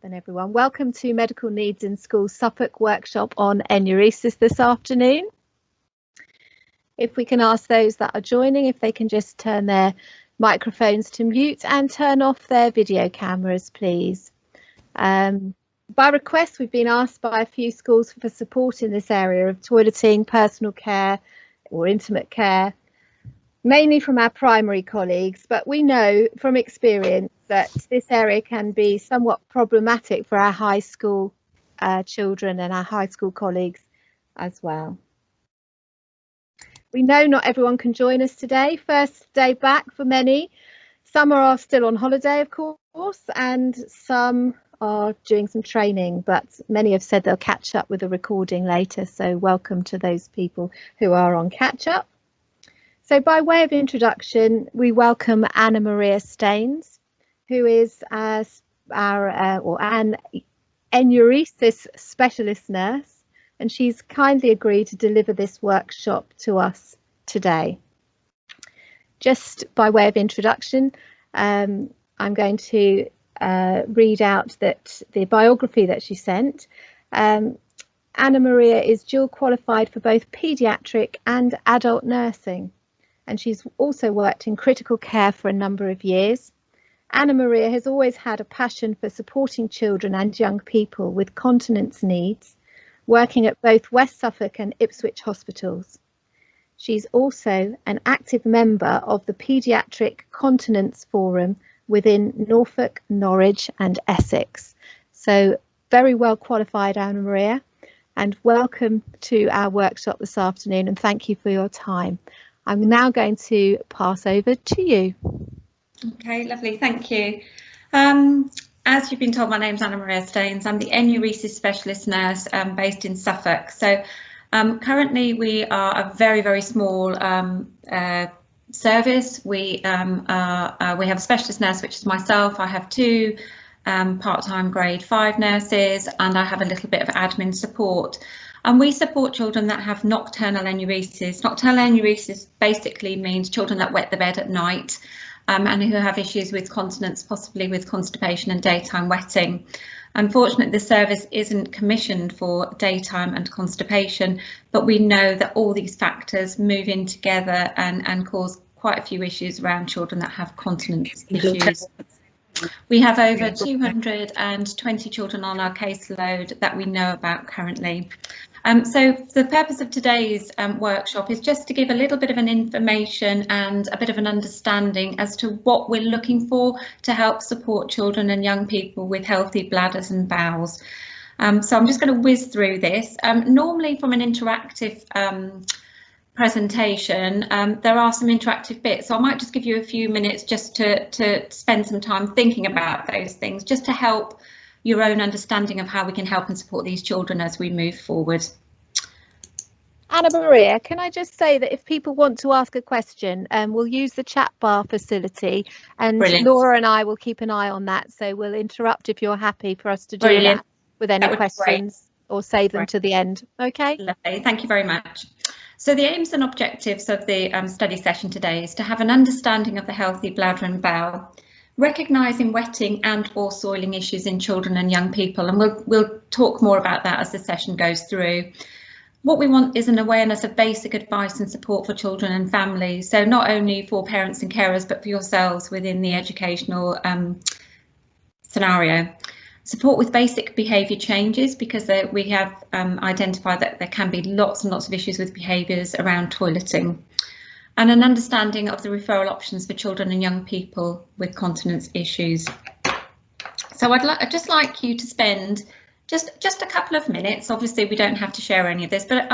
and everyone. Welcome to Medical Needs in Schools Suffolk workshop on Enuresis this afternoon. If we can ask those that are joining if they can just turn their microphones to mute and turn off their video cameras, please. By request, we've been asked by a few schools for support in this area of toileting, personal care or intimate care, mainly from our primary colleagues, but we know from experience that this area can be somewhat problematic for our high school children and our high school colleagues as well. We know not everyone can join us today. First day back for many. Some are still on holiday, of course, and some are doing some training, but many have said they'll catch up with a recording later. So welcome to those people who are on catch up. So by way of introduction, we welcome Anna Maria Staines, who is an enuresis specialist nurse, and she's kindly agreed to deliver this workshop to us today. Just by way of introduction, I'm going to read out the biography that she sent. Anna Maria is dual qualified for both paediatric and adult nursing, and she's also worked in critical care for a number of years. Anna Maria has always had a passion for supporting children and young people with continence needs, working at both West Suffolk and Ipswich hospitals. She's also an active member of the Paediatric Continence Forum within Norfolk, Norwich and Essex. So very well qualified, Anna Maria, and welcome to our workshop this afternoon, and thank you for your time. I'm now going to pass over to you. Okay, lovely, thank you. As you've been told, my name's Anna Maria Staines. I'm the enuresis specialist nurse based in Suffolk. So currently we are a very, very small service. We have a specialist nurse, which is myself. I have two part-time grade 5 nurses, and I have a little bit of admin support. And we support children that have nocturnal enuresis. Nocturnal enuresis basically means children that wet the bed at night and who have issues with continence, possibly with constipation and daytime wetting. Unfortunately, the service isn't commissioned for daytime and constipation, but we know that all these factors move in together and cause quite a few issues around children that have continence issues. We have over 220 children on our caseload that we know about currently. So the purpose of today's workshop is just to give a little bit of an information and a bit of an understanding as to what we're looking for to help support children and young people with healthy bladders and bowels. So I'm just going to whiz through this. Normally from an interactive presentation, there are some interactive bits, so I might just give you a few minutes just to spend some time thinking about those things, just to help your own understanding of how we can help and support these children as we move forward. Anna Maria, can I just say that if people want to ask a question, we'll use the chat bar facility, and Brilliant. Laura and I will keep an eye on that, so we'll interrupt if you're happy for us to do Brilliant. That with any questions or save them to the end. Okay. Lovely. Thank you very much. So the aims and objectives of the study session today is to have an understanding of the healthy bladder and bowel, recognising wetting and or soiling issues in children and young people, and we'll talk more about that as the session goes through. What we want is an awareness of basic advice and support for children and families, so not only for parents and carers but for yourselves within the educational scenario. Support with basic behaviour changes, because we have identified that there can be lots and lots of issues with behaviours around toileting, and an understanding of the referral options for children and young people with continence issues. So I'd just like you to spend just a couple of minutes. Obviously we don't have to share any of this, but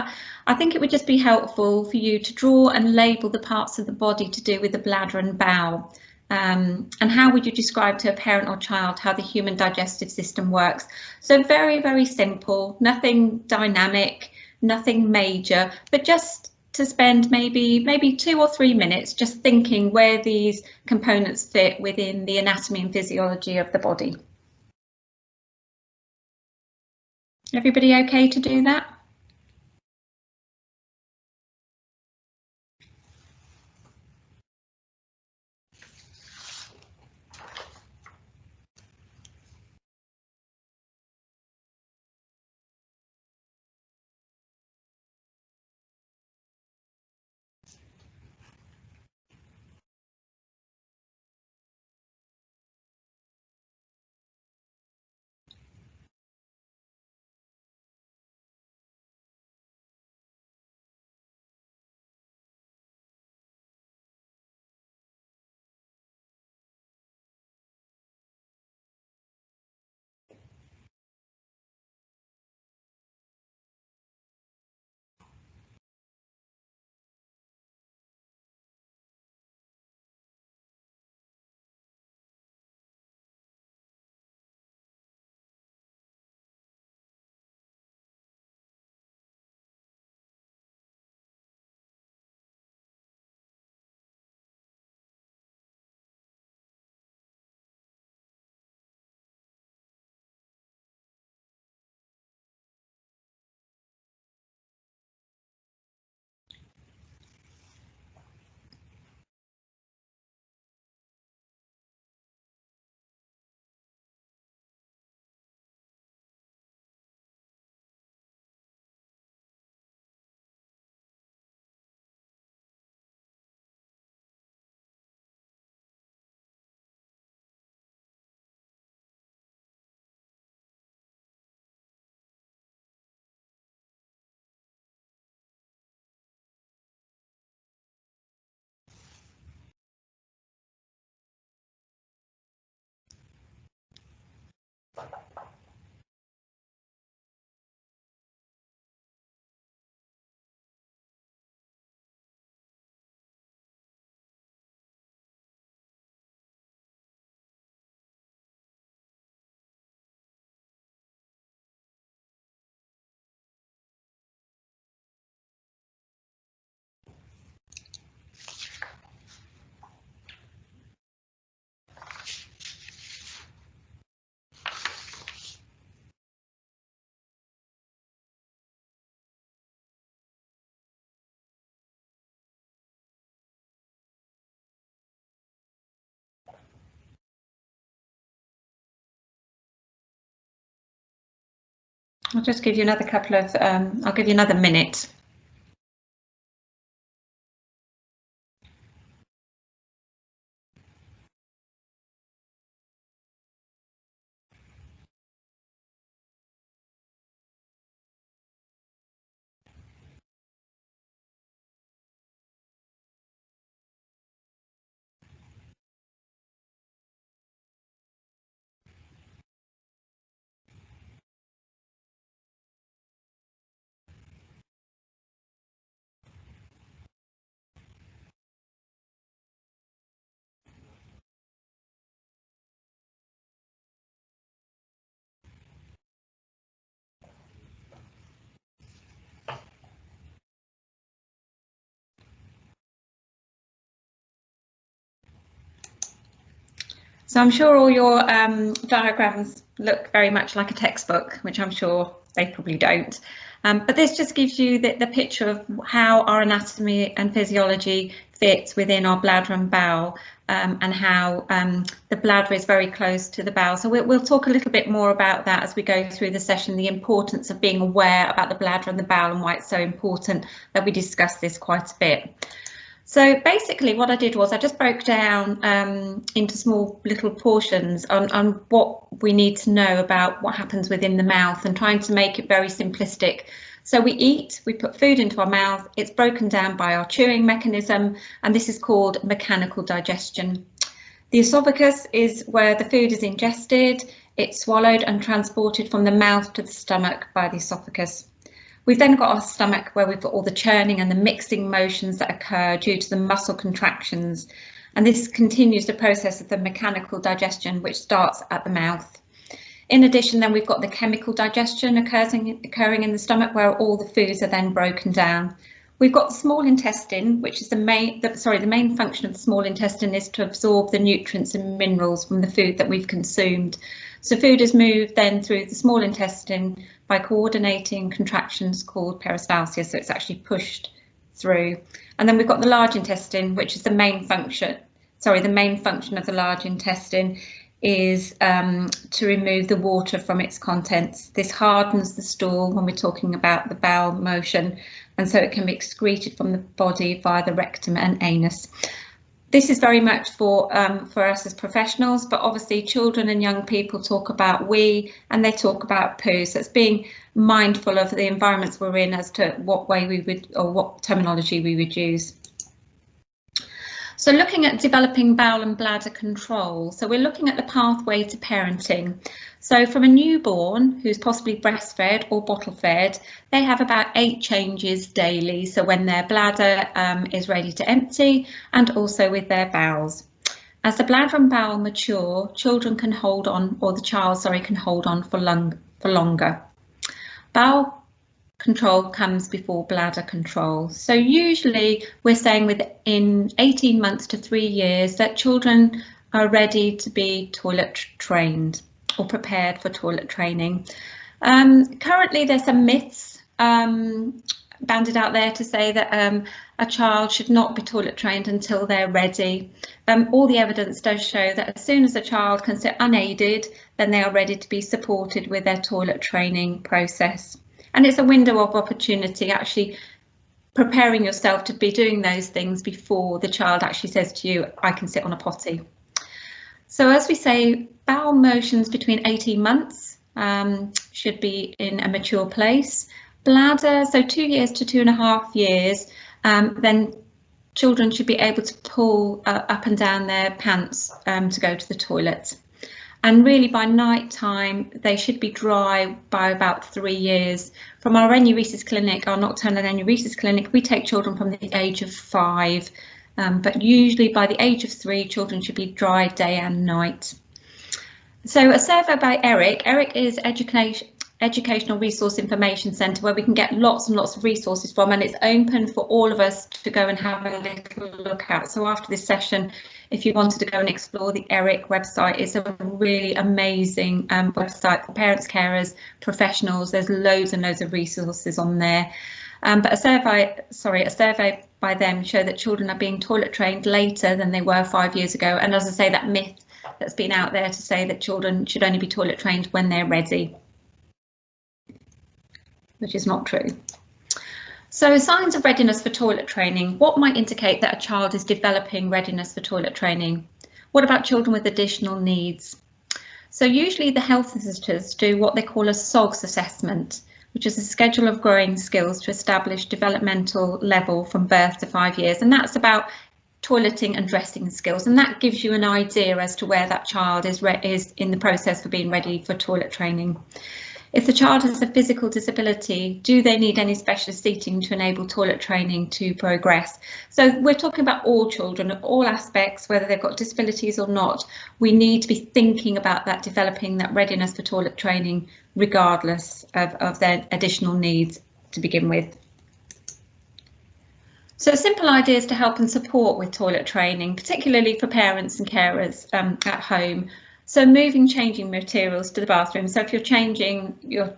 I think it would just be helpful for you to draw and label the parts of the body to do with the bladder and bowel. And how would you describe to a parent or child how the human digestive system works? So very, very simple, nothing dynamic, nothing major, but just to spend maybe 2 or 3 minutes just thinking where these components fit within the anatomy and physiology of the body. Everybody okay to do that? I'll just give you another couple of, I'll give you another minute. So I'm sure all your diagrams look very much like a textbook, which I'm sure they probably don't. But this just gives you the picture of how our anatomy and physiology fits within our bladder and bowel, and how the bladder is very close to the bowel. So we'll talk a little bit more about that as we go through the session, the importance of being aware about the bladder and the bowel and why it's so important that we discuss this quite a bit. So basically what I did was I just broke down into small little portions on what we need to know about what happens within the mouth, and trying to make it very simplistic. So we eat, we put food into our mouth, it's broken down by our chewing mechanism, and this is called mechanical digestion. The esophagus is where the food is ingested, it's swallowed and transported from the mouth to the stomach by the esophagus. We've then got our stomach, where we've got all the churning and the mixing motions that occur due to the muscle contractions. And this continues the process of the mechanical digestion, which starts at the mouth. In addition, then we've got the chemical digestion occurring in the stomach, where all the foods are then broken down. We've got the small intestine, which is the main function of the small intestine is to absorb the nutrients and minerals from the food that we've consumed. So food is moved then through the small intestine by coordinating contractions called peristalsia, so it's actually pushed through. And then we've got the large intestine, which is the main function. The main function of the large intestine is to remove the water from its contents. This hardens the stool when we're talking about the bowel motion, and so it can be excreted from the body via the rectum and anus. This is very much for us as professionals, but obviously children and young people talk about wee and they talk about poo. So it's being mindful of the environments we're in as to what way we would, or what terminology we would use. So looking at developing bowel and bladder control. So we're looking at the pathway to parenting. So from a newborn who's possibly breastfed or bottle fed, they have about 8 changes daily. So when their bladder is ready to empty, and also with their bowels. As the bladder and bowel mature, children can hold on, or the child, can hold on for longer. Bowel control comes before bladder control. So usually we're saying within 18 months to 3 years that children are ready to be toilet trained or prepared for toilet training. Currently there's some myths banded out there to say that a child should not be toilet trained until they're ready. All the evidence does show that as soon as a child can sit unaided, then they are ready to be supported with their toilet training process. And it's a window of opportunity, actually preparing yourself to be doing those things before the child actually says to you, I can sit on a potty. So as we say, bowel motions between 18 months should be in a mature place. Bladder, so 2 years to 2.5 years, then children should be able to pull up and down their pants to go to the toilet. And really by night time, they should be dry by about 3 years. From our Enuresis clinic, our nocturnal Enuresis clinic, we take children from the age of 5, but usually by the age of 3, children should be dry day and night. So a survey by Eric is Educational Resource Information Centre, where we can get lots and lots of resources from, and it's open for all of us to go and have a little look at. So after this session, if you wanted to go and explore the ERIC website, it's a really amazing website for parents, carers, professionals. There's loads and loads of resources on there. But a survey by them showed that children are being toilet trained later than they were 5 years ago. And as I say, that myth that's been out there to say that children should only be toilet trained when they're ready. which is not true. So signs of readiness for toilet training. What might indicate that a child is developing readiness for toilet training? What about children with additional needs? So usually the health visitors do what they call a SOGS assessment, which is a schedule of growing skills to establish developmental level from birth to 5 years. And that's about toileting and dressing skills. And that gives you an idea as to where that child is in the process for being ready for toilet training. If the child has a physical disability, do they need any specialist seating to enable toilet training to progress? So we're talking about all children at all aspects, whether they've got disabilities or not. We need to be thinking about that, developing that readiness for toilet training, regardless of their additional needs to begin with. So simple ideas to help and support with toilet training, particularly for parents and carers at home. So moving changing materials to the bathroom. So if you're changing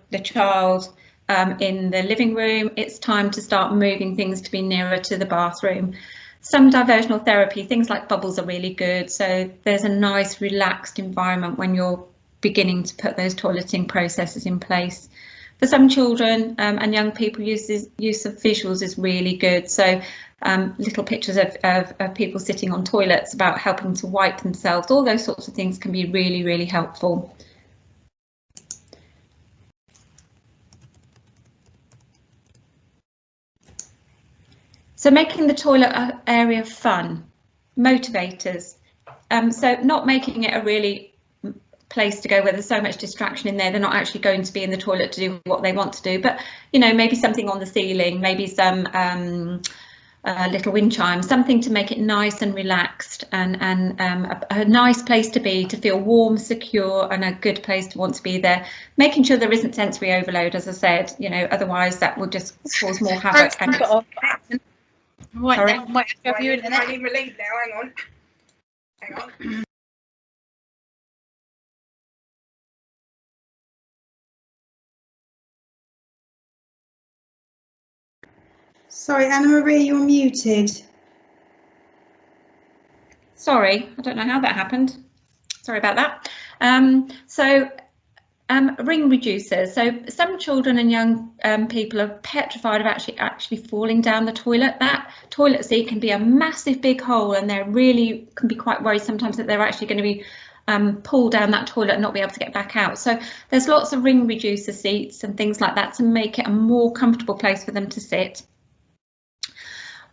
the child in the living room, it's time to start moving things to be nearer to the bathroom. Some diversional therapy, things like bubbles are really good. So there's a nice relaxed environment when you're beginning to put those toileting processes in place. For some children and young people, use of visuals is really good. So little pictures of people sitting on toilets about helping to wipe themselves, all those sorts of things can be really, really helpful. So making the toilet area fun, motivators. So not making it a really place to go where there's so much distraction in there, they're not actually going to be in the toilet to do what they want to do, but you know, maybe something on the ceiling, maybe some little wind chime, something to make it nice and relaxed and a nice place to be, to feel warm, secure, and a good place to want to be there. Making sure there isn't sensory overload, as I said, you know, otherwise that will just cause more havoc. And might have you in I need relief now, hang on. Sorry, Anna Marie, you're muted. Sorry, I don't know how that happened. Sorry about that. Ring reducers. So some children and young people are petrified of actually falling down the toilet. That toilet seat can be a massive big hole, and they really can be quite worried sometimes that they're actually going to be pull down that toilet and not be able to get back out. So there's lots of ring reducer seats and things like that to make it a more comfortable place for them to sit.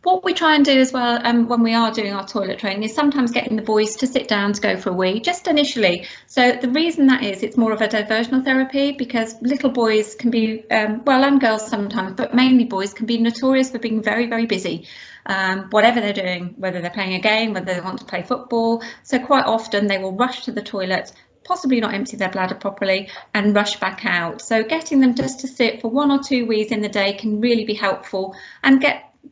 What we try and do as well when we are doing our toilet training is sometimes getting the boys to sit down to go for a wee, just initially. So the reason that is, it's more of a diversional therapy, because little boys can be, well, and girls sometimes, but mainly boys can be notorious for being very, very busy. Whatever they're doing, whether they're playing a game, whether they want to play football. So quite often they will rush to the toilet, possibly not empty their bladder properly, and rush back out. So getting them just to sit for 1 or 2 wees in the day can really be helpful, and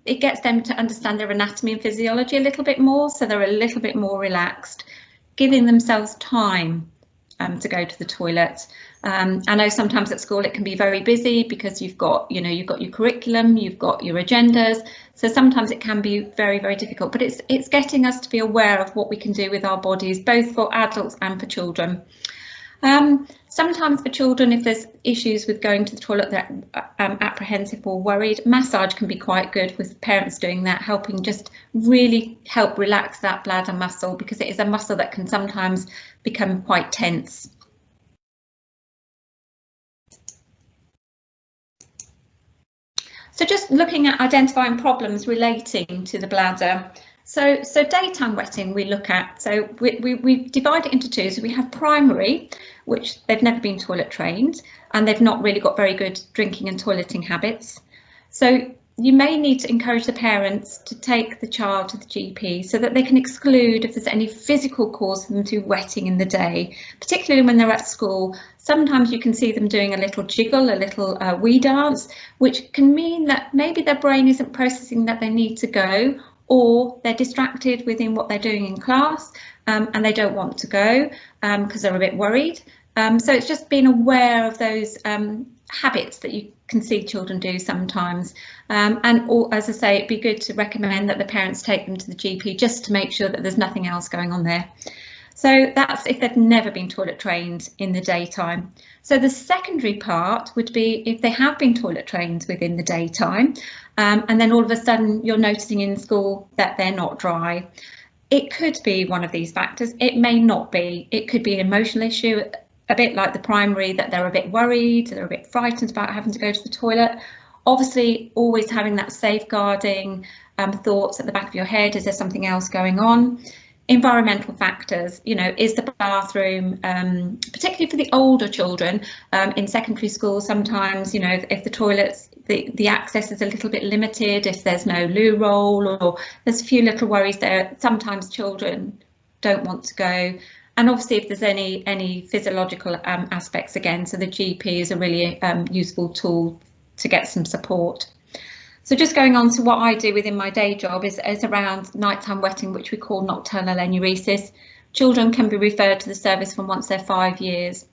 it gets them to understand their anatomy and physiology a little bit more, so they're a little bit more relaxed, giving themselves time to go to the toilet. I know sometimes at school it can be very busy because you've got your curriculum, you've got your agendas, so sometimes it can be very, very difficult, but it's getting us to be aware of what we can do with our bodies, both for adults and for children. Sometimes for children, if there's issues with going to the toilet, they're apprehensive or worried, massage can be quite good with parents doing that, helping just really help relax that bladder muscle, because it is a muscle that can sometimes become quite tense. So just looking at identifying problems relating to the bladder. So daytime wetting we look at, so we divide it into two. So we have primary, which they've never been toilet trained and they've not really got very good drinking and toileting habits. So you may need to encourage the parents to take the child to the GP so that they can exclude if there's any physical cause for them to wetting in the day, particularly when they're at school. Sometimes you can see them doing a little jiggle, a little wee dance, which can mean that maybe their brain isn't processing that they need to go, or they're distracted within what they're doing in class and they don't want to go because they're a bit worried. So it's just being aware of those habits that you can see children do sometimes. As I say, it'd be good to recommend that the parents take them to the GP just to make sure that there's nothing else going on there. So that's if they've never been toilet trained in the daytime. So the secondary part would be if they have been toilet trained within the daytime, and then all of a sudden you're noticing in school that they're not dry. It could be one of these factors. It may not be. It could be an emotional issue, a bit like the primary, that they're a bit worried, they're a bit frightened about having to go to the toilet. Obviously, always having that safeguarding thoughts at the back of your head. Is there something else going on? Environmental factors, you know, is the bathroom, particularly for the older children in secondary school, sometimes, you know, if the toilets, the access is a little bit limited, if there's no loo roll, or there's a few little worries there, sometimes children don't want to go. And obviously if there's any physiological aspects, again, so the GP is a really useful tool to get some support. So just going on to what I do within my day job is around nighttime wetting, which we call nocturnal enuresis. Children can be referred to the service from once they're 5 years.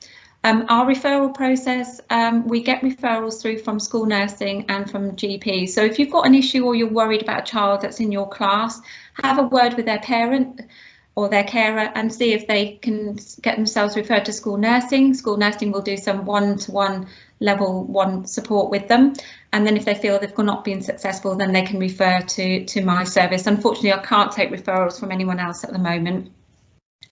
Our referral process, we get referrals through from school nursing and from GP. So if you've got an issue or you're worried about a child that's in your class, have a word with their parent or their carer and see if they can get themselves referred to school nursing. School nursing will do some one-to-one level 1 support with them, and then if they feel they've not been successful, then they can refer to my service. Unfortunately, I can't take referrals from anyone else at the moment.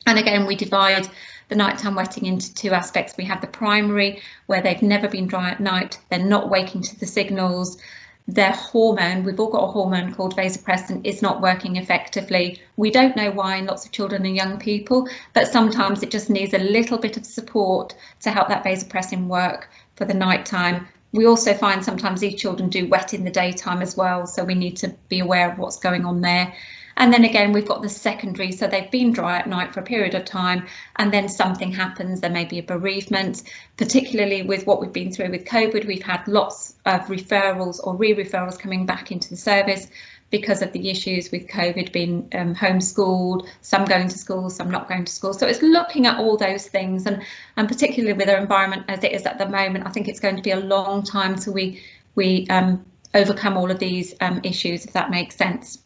And again, we divide the nighttime wetting into 2 aspects. We have the primary, where they've never been dry at night, they're not waking to the signals, their hormone, we've all got a hormone called vasopressin, is not working effectively. We don't know why in lots of children and young people, but sometimes it just needs a little bit of support to help that vasopressin work for the night time. We also find sometimes these children do wet in the daytime as well, so we need to be aware of what's going on there. And then again, we've got the secondary, so they've been dry at night for a period of time, and then something happens, there may be a bereavement. Particularly with what we've been through with COVID, we've had lots of referrals or re-referrals coming back into the service because of the issues with COVID, being homeschooled, some going to school, some not going to school. So it's looking at all those things, and particularly with our environment as it is at the moment, I think it's going to be a long time till we overcome all of these issues, if that makes sense.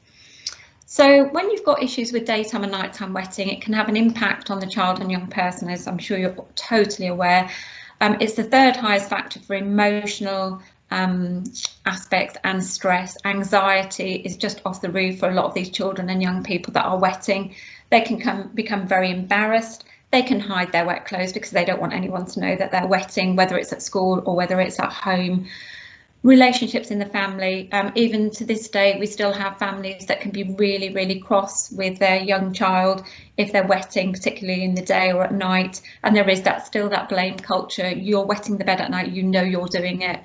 So when you've got issues with daytime and nighttime wetting, it can have an impact on the child and young person, as I'm sure you're totally aware. It's the 3rd highest factor for emotional aspects and stress. Anxiety is just off the roof for a lot of these children and young people that are wetting. They can become very embarrassed. They can hide their wet clothes because they don't want anyone to know that they're wetting, whether it's at school or whether it's at home. Relationships in the family, even to this day, we still have families that can be really, really cross with their young child if they're wetting, particularly in the day or at night. And there is still that blame culture. You're wetting the bed at night, you know you're doing it.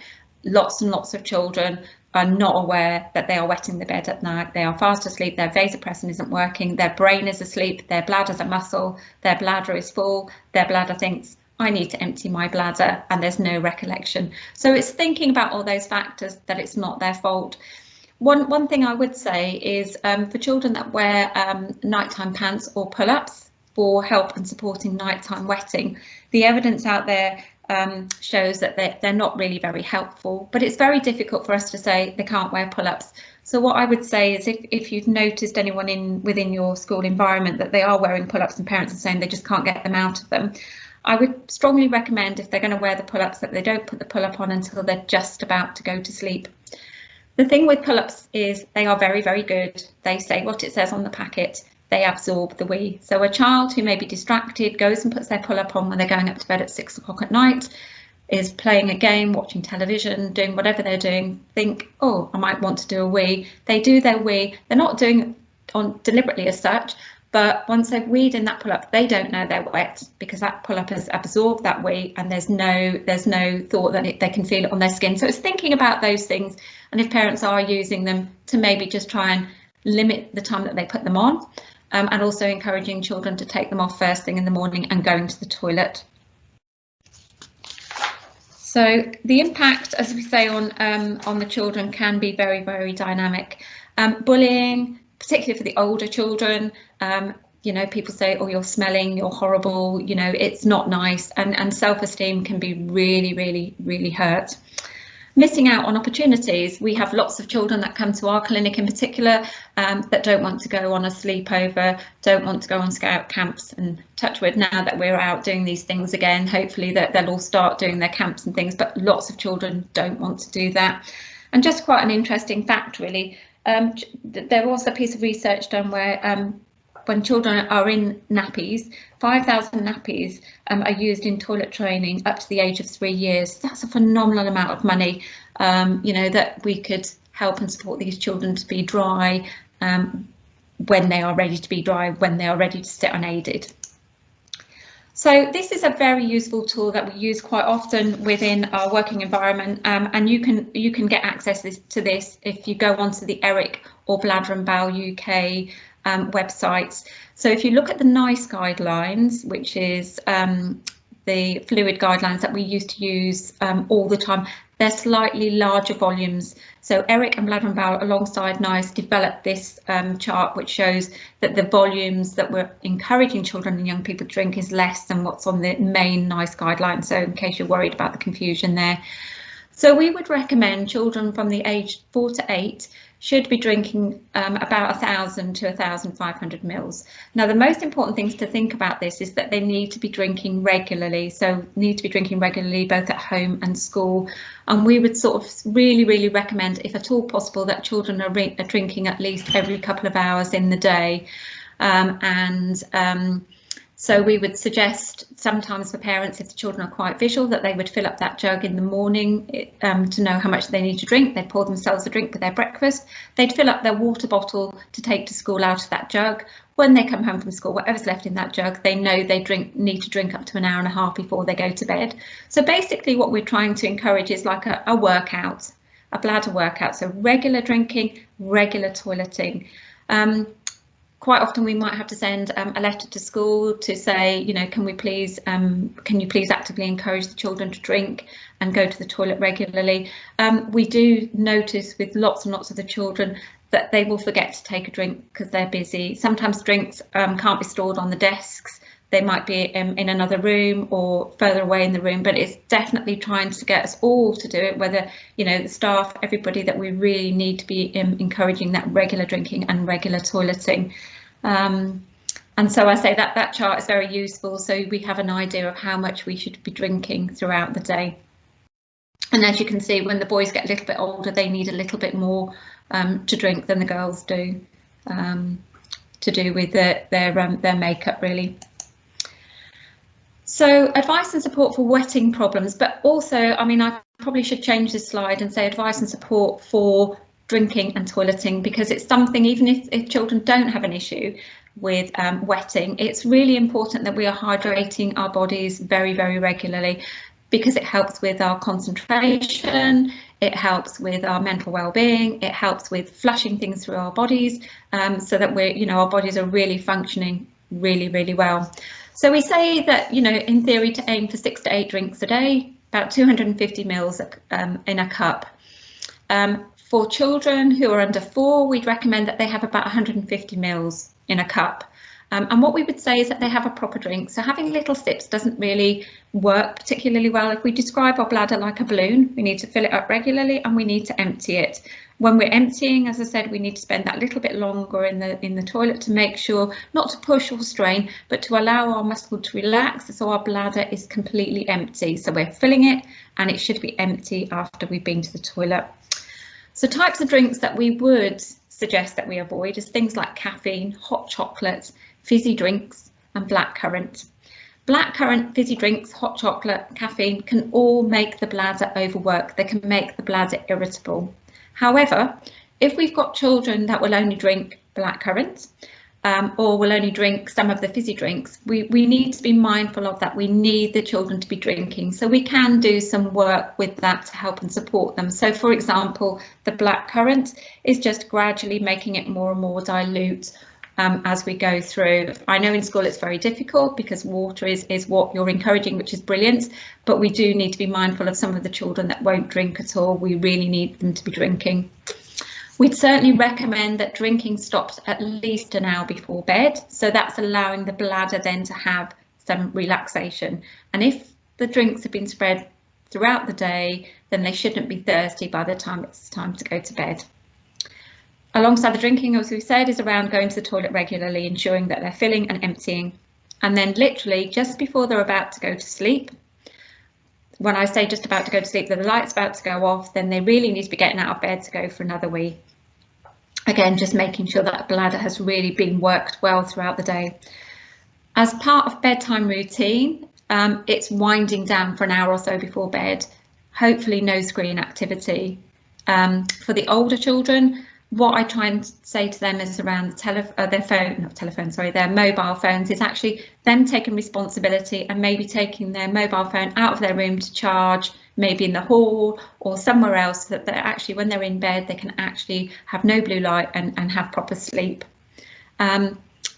Lots and lots of children are not aware that they are wetting the bed at night. They are fast asleep, their vasopressin isn't working, their brain is asleep, their bladder's a muscle, their bladder is full, their bladder thinks, I need to empty my bladder, and there's no recollection. So it's thinking about all those factors that it's not their fault. One thing I would say is for children that wear nighttime pants or pull-ups for help and supporting nighttime wetting, the evidence out there shows that they're not really very helpful, but it's very difficult for us to say they can't wear pull-ups. So what I would say is if you've noticed anyone within your school environment that they are wearing pull-ups and parents are saying they just can't get them out of them, I would strongly recommend, if they're going to wear the pull-ups, that they don't put the pull-up on until they're just about to go to sleep. The thing with pull-ups is they are very, very good. They say what it says on the packet. They absorb the wee. So a child who may be distracted goes and puts their pull-up on when they're going up to bed at 6 o'clock at night, is playing a game, watching television, doing whatever they're doing, think, oh, I might want to do a wee. They do their wee. They're not doing it deliberately as such, but once they've weed in that pull-up, they don't know they're wet because that pull-up has absorbed that wee, and there's no thought that they can feel it on their skin. So it's thinking about those things, and if parents are using them, to maybe just try and limit the time that they put them on, and also encouraging children to take them off first thing in the morning and going to the toilet. So the impact, as we say, on the children can be very, very dynamic. Bullying, particularly for the older children, you know, people say, oh, you're smelling, you're horrible, you know, it's not nice, and self-esteem can be really, really, really hurt. Missing out on opportunities. We have lots of children that come to our clinic in particular that don't want to go on a sleepover, don't want to go on scout camps, and touch wood, now that we're out doing these things again, hopefully that they'll all start doing their camps and things, but lots of children don't want to do that. And just quite an interesting fact really, there was a piece of research done where when children are in nappies, 5,000 nappies are used in toilet training up to the age of 3 years. That's a phenomenal amount of money, you know, that we could help and support these children to be dry when they are ready to be dry, when they are ready to sit unaided. So this is a very useful tool that we use quite often within our working environment, and you can get access to this if you go onto the ERIC or Bladder and Bowel UK websites. So if you look at the NICE guidelines, which is the fluid guidelines that we used to use all the time, they're slightly larger volumes. So ERIC and Bladder and Bowel alongside NICE developed this chart which shows that the volumes that we're encouraging children and young people to drink is less than what's on the main NICE guidelines, so in case you're worried about the confusion there. So we would recommend children from the age 4 to 8 should be drinking about 1,000 to 1,500 mils. Now, the most important things to think about this is that they need to be drinking regularly. So need to be drinking regularly both at home and school. And we would sort of really recommend, if at all possible, that children are drinking at least every couple of hours in the day. So we would suggest sometimes for parents, if the children are quite visual, that they would fill up that jug in the morning to know how much they need to drink. They'd pour themselves a drink with their breakfast. They'd fill up their water bottle to take to school out of that jug. When they come home from school, whatever's left in that jug, they know they need to drink up to an hour and a half before they go to bed. So basically what we're trying to encourage is like a workout, a bladder workout. So regular drinking, regular toileting. Quite often we might have to send a letter to school to say, you know, can you please actively encourage the children to drink and go to the toilet regularly. We do notice with lots and lots of the children that they will forget to take a drink because they're busy. Sometimes drinks can't be stored on the desks. They might be in another room or further away in the room, but it's definitely trying to get us all to do it, whether, you know, the staff, everybody, that we really need to be encouraging that regular drinking and regular toileting. And so I say that chart is very useful, so we have an idea of how much we should be drinking throughout the day. And as you can see, when the boys get a little bit older, they need a little bit more to drink than the girls do, to do with their makeup really. So advice and support for wetting problems, but also, I mean, I probably should change this slide and say advice and support for drinking and toileting, because it's something, even if children don't have an issue with wetting, it's really important that we are hydrating our bodies very regularly, because it helps with our concentration, it helps with our mental well-being, it helps with flushing things through our bodies, so that we're, you know, our bodies are really functioning really well. So we say that, you know, in theory, to aim for 6 to 8 drinks a day, about 250 mils in a cup. For children who are under 4, we'd recommend that they have about 150 mils in a cup. And what we would say is that they have a proper drink. So having little sips doesn't really work particularly well. If we describe our bladder like a balloon, we need to fill it up regularly and we need to empty it. When we're emptying, as I said, we need to spend that little bit longer in the toilet to make sure not to push or strain, but to allow our muscle to relax so our bladder is completely empty. So we're filling it and it should be empty after we've been to the toilet. So types of drinks that we would suggest that we avoid is things like caffeine, hot chocolate, fizzy drinks and blackcurrant. Blackcurrant, fizzy drinks, hot chocolate, caffeine can all make the bladder overwork. They can make the bladder irritable. However, if we've got children that will only drink blackcurrant or will only drink some of the fizzy drinks, we need to be mindful of that. We need the children to be drinking, so we can do some work with that to help and support them. So for example, the blackcurrant is just gradually making it more and more dilute as we go through. I know in school it's very difficult because water is what you're encouraging, which is brilliant, but we do need to be mindful of some of the children that won't drink at all. We really need them to be drinking. We'd certainly recommend that drinking stops at least an hour before bed, so that's allowing the bladder then to have some relaxation. And if the drinks have been spread throughout the day, then they shouldn't be thirsty by the time it's time to go to bed. Alongside the drinking, as we said, is around going to the toilet regularly, ensuring that they're filling and emptying. And then literally just before they're about to go to sleep, when I say just about to go to sleep, that the light's about to go off, then they really need to be getting out of bed to go for another wee. Again, just making sure that bladder has really been worked well throughout the day. As part of bedtime routine, it's winding down for an hour or so before bed, hopefully no screen activity. For the older children, what I try and say to them is around their mobile phones, is actually them taking responsibility and maybe taking their mobile phone out of their room to charge, maybe in the hall or somewhere else, so that they're actually, when they're in bed, they can actually have no blue light and have proper sleep.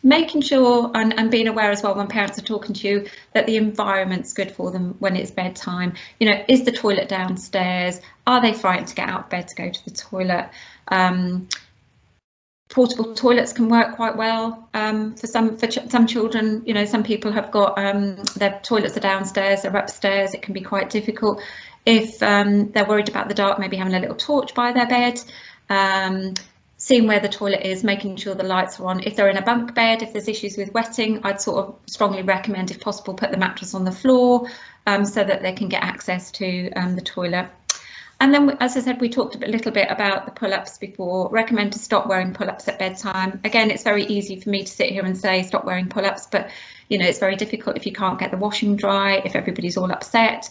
Making sure and being aware as well when parents are talking to you that the environment's good for them when it's bedtime. You know, is the toilet downstairs? Are they frightened to get out of bed to go to the toilet? Portable toilets can work quite well for some children. You know, some people have got their toilets are downstairs, they're upstairs. It can be quite difficult if they're worried about the dark, maybe having a little torch by their bed. Seeing where the toilet is, making sure the lights are on. If they're in a bunk bed, if there's issues with wetting, I'd sort of strongly recommend, if possible, put the mattress on the floor so that they can get access to the toilet. And then, as I said, we talked a little bit about the pull-ups before. Recommend to stop wearing pull-ups at bedtime. Again, it's very easy for me to sit here and say stop wearing pull-ups, but you know, it's very difficult if you can't get the washing dry, if everybody's all upset.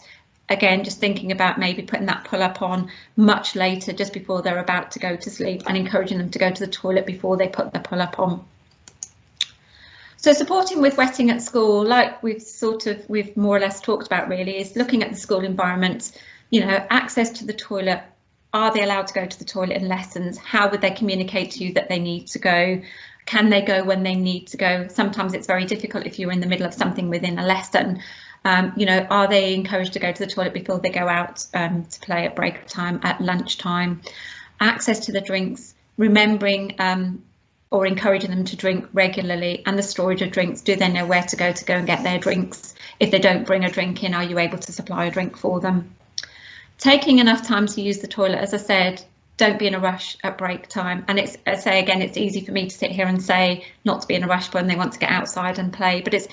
Again, just thinking about maybe putting that pull-up on much later, just before they're about to go to sleep, and encouraging them to go to the toilet before they put the pull-up on. So supporting with wetting at school, like we've more or less talked about really, is looking at the school environment. You know, access to the toilet. Are they allowed to go to the toilet in lessons? How would they communicate to you that they need to go? Can they go when they need to go? Sometimes it's very difficult if you're in the middle of something within a lesson. You know, are they encouraged to go to the toilet before they go out to play at break time, at lunchtime? Access to the drinks, remembering or encouraging them to drink regularly, and the storage of drinks. Do they know where to go and get their drinks? If they don't bring a drink in, are you able to supply a drink for them? Taking enough time to use the toilet, as I said, don't be in a rush at break time. And it's, I say again, it's easy for me to sit here and say not to be in a rush when they want to get outside and play, but it's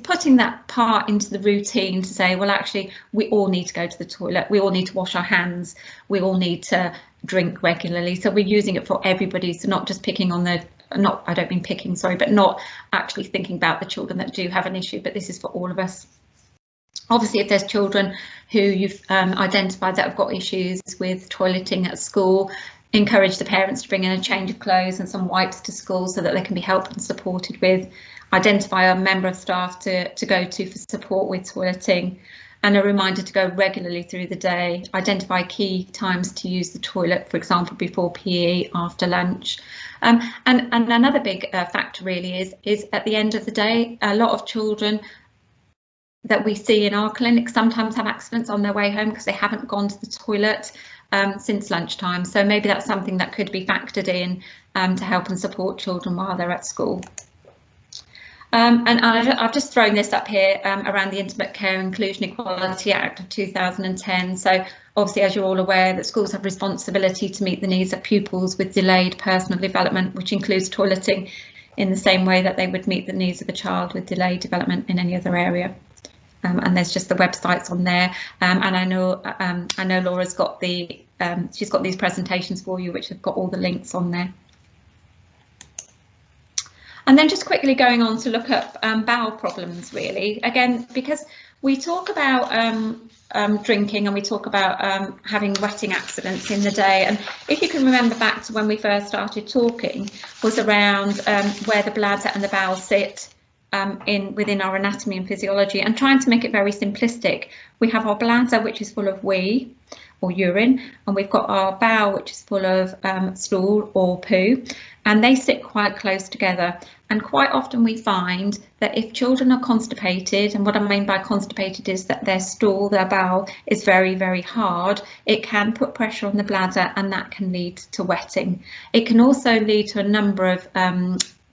putting that part into the routine to say, well, actually, we all need to go to the toilet. We all need to wash our hands. We all need to drink regularly. So we're using it for everybody. So not just picking on the, I don't mean picking, sorry, but not actually thinking about the children that do have an issue, but this is for all of us. Obviously, if there's children who you've identified that have got issues with toileting at school, encourage the parents to bring in a change of clothes and some wipes to school so that they can be helped and supported with. Identify a member of staff to go to for support with toileting, and a reminder to go regularly through the day. Identify key times to use the toilet, for example, before PE, after lunch. And another big factor really is at the end of the day, a lot of children that we see in our clinic sometimes have accidents on their way home because they haven't gone to the toilet since lunchtime. So maybe that's something that could be factored in to help and support children while they're at school. And I've just thrown this up here around the Intimate Care Inclusion Equality Act of 2010. So obviously, as you're all aware, that schools have responsibility to meet the needs of pupils with delayed personal development, which includes toileting, in the same way that they would meet the needs of a child with delayed development in any other area. And there's just the websites on there, and I know Laura's got she's got these presentations for you, which have got all the links on there. And then just quickly going on to look at bowel problems, really, again, because we talk about drinking and we talk about having wetting accidents in the day. And if you can remember back to when we first started talking, was around where the bladder and the bowel sit within our anatomy and physiology, and trying to make it very simplistic. We have our bladder, which is full of wee or urine, and we've got our bowel, which is full of stool or poo, and they sit quite close together. And quite often we find that if children are constipated, and what I mean by constipated is that their stool, their bowel, is very, very hard, it can put pressure on the bladder, and that can lead to wetting. It can also lead to a number of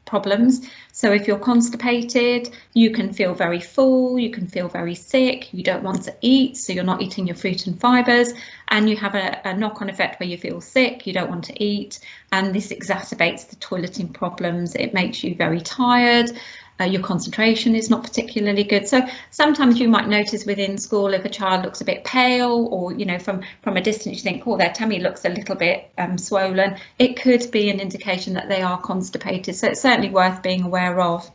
problems. So if you're constipated, you can feel very full, you can feel very sick, you don't want to eat, so you're not eating your fruit and fibres, and you have a knock-on effect where you feel sick, you don't want to eat, and this exacerbates the toileting problems. It makes you very tired. Your concentration is not particularly good. So sometimes you might notice within school if a child looks a bit pale, or from a distance you think, oh, their tummy looks a little bit swollen. It could be an indication that they are constipated, so it's certainly worth being aware of.